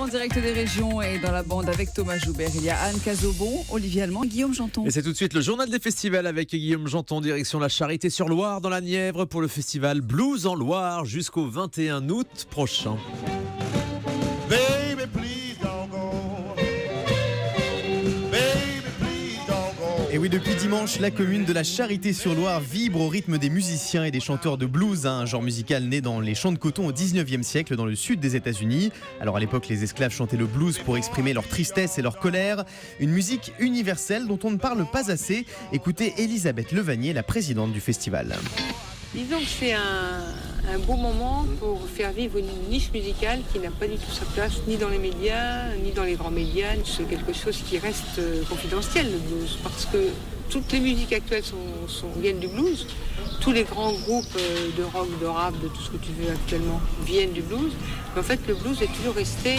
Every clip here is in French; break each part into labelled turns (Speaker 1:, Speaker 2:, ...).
Speaker 1: en direct des régions et dans la bande avec Thomas Joubert. Il y a Anne Cazobon, Olivier Allemand, Guillaume Janton.
Speaker 2: Et c'est tout de suite le journal des festivals avec Guillaume Janton, direction la Charité-sur-Loire dans la Nièvre pour le festival Blues en Loire jusqu'au 21 août prochain.
Speaker 3: Baby, please don't go. Baby, please don't go.
Speaker 4: Et oui, depuis dimanche, la commune de la Charité-sur-Loire vibre au rythme des musiciens et des chanteurs de blues, un genre musical né dans les champs de coton au 19e siècle dans le sud des États-Unis. Alors à l'époque, les esclaves chantaient le blues pour exprimer leur tristesse et leur colère. Une musique universelle dont on ne parle pas assez. Écoutez Elisabeth Levanier, la présidente du festival.
Speaker 5: Disons que c'est un beau moment pour faire vivre une niche musicale qui n'a pas du tout sa place ni dans les médias, ni dans les grands médias. C'est quelque chose qui reste confidentiel, le blues, parce que toutes les musiques actuelles viennent du blues. Tous les grands groupes de rock, de rap, de tout ce que tu veux actuellement viennent du blues. Mais en fait, le blues est toujours resté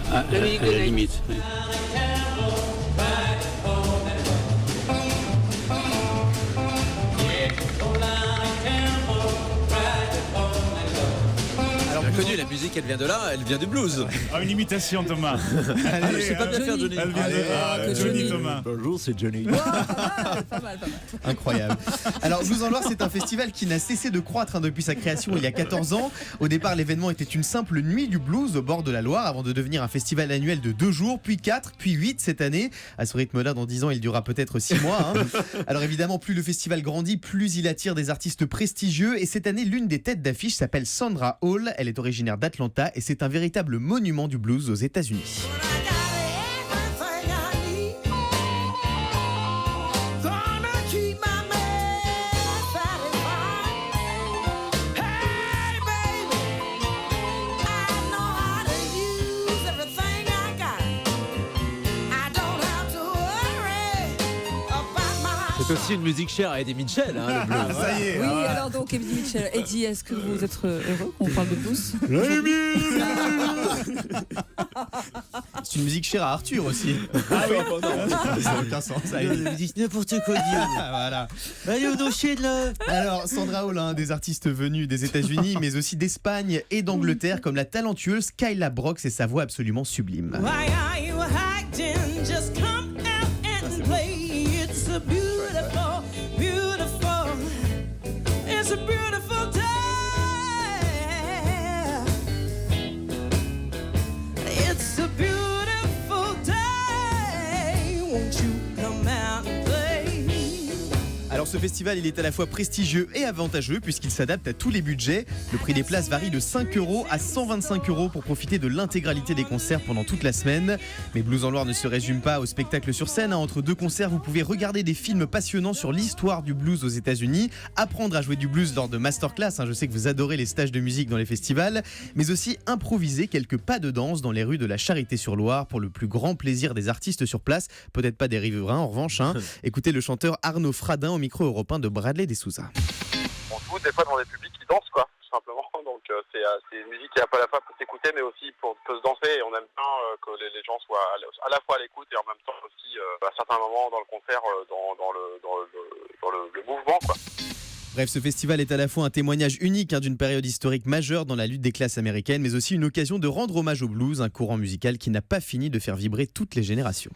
Speaker 5: la musique de la limite. Oui.
Speaker 2: Connu, la musique, elle vient de là, elle vient du blues.
Speaker 6: Ah, une imitation, Thomas.
Speaker 2: Je sais pas bien faire Johnny.
Speaker 6: Elle vient de Johnny Thomas.
Speaker 2: Bonjour, c'est Johnny.
Speaker 1: Pas mal.
Speaker 4: Incroyable. Alors, Blues en Loire, c'est un festival qui n'a cessé de croître depuis sa création il y a 14 ans. Au départ, l'événement était une simple nuit du blues au bord de la Loire avant de devenir un festival annuel de 2 jours, puis 4, puis 8 cette année. À ce rythme-là, dans 10 ans, il durera peut-être 6 mois. Alors évidemment, plus le festival grandit, plus il attire des artistes prestigieux. Et cette année, l'une des têtes d'affiche s'appelle Sandra Hall. Elle est originaire d'Atlanta et c'est un véritable monument du blues aux États-Unis.
Speaker 2: C'est aussi une musique chère à Eddie Mitchell, hein, le blues.
Speaker 6: Ça y est.
Speaker 1: Oui, alors donc, Eddie Mitchell. Eddie, est-ce que vous êtes heureux qu'on parle de blues?
Speaker 4: C'est une musique chère à Arthur aussi.
Speaker 6: Ah oui,
Speaker 4: Ça n'a aucun sens.
Speaker 2: Vous dites n'importe quoi, Guillaume.
Speaker 4: Voilà.
Speaker 2: Allez au dossier de là.
Speaker 4: Alors, Sandra Hall, des artistes venus des États-Unis, mais aussi d'Espagne et d'Angleterre, comme la talentueuse Kyla Brox et sa voix absolument sublime.
Speaker 7: Why are you hiding? Just come out and play. It's a beautiful, beautiful, it's a beautiful day. It's a beautiful day. Won't you come out and play?
Speaker 4: Alors ce festival, il est à la fois prestigieux et avantageux puisqu'il s'adapte à tous les budgets. Le prix des places varie de 5 € à 125 € pour profiter de l'intégralité des concerts pendant toute la semaine. Mais Blues en Loire ne se résume pas au spectacle sur scène. Entre deux concerts, vous pouvez regarder des films passionnants sur l'histoire du blues aux États-Unis, apprendre à jouer du blues lors de masterclass. Je sais que vous adorez les stages de musique dans les festivals, mais aussi improviser quelques pas de danse dans les rues de la Charité-sur-Loire pour le plus grand plaisir des artistes sur place. Peut-être pas des riverains en revanche. Écoutez le chanteur Arnaud Fradin au micro européen de Bradley Dessouza.
Speaker 8: On joue des fois devant des publics qui dansent, quoi, tout simplement. Donc c'est une musique qui est à la fois pour s'écouter, mais aussi pour se danser. Et on aime bien que les gens soient à la fois à l'écoute et en même temps aussi, à certains moments dans le concert, dans le mouvement, quoi.
Speaker 4: Bref, ce festival est à la fois un témoignage unique d'une période historique majeure dans la lutte des classes américaines, mais aussi une occasion de rendre hommage au blues, un courant musical qui n'a pas fini de faire vibrer toutes les générations.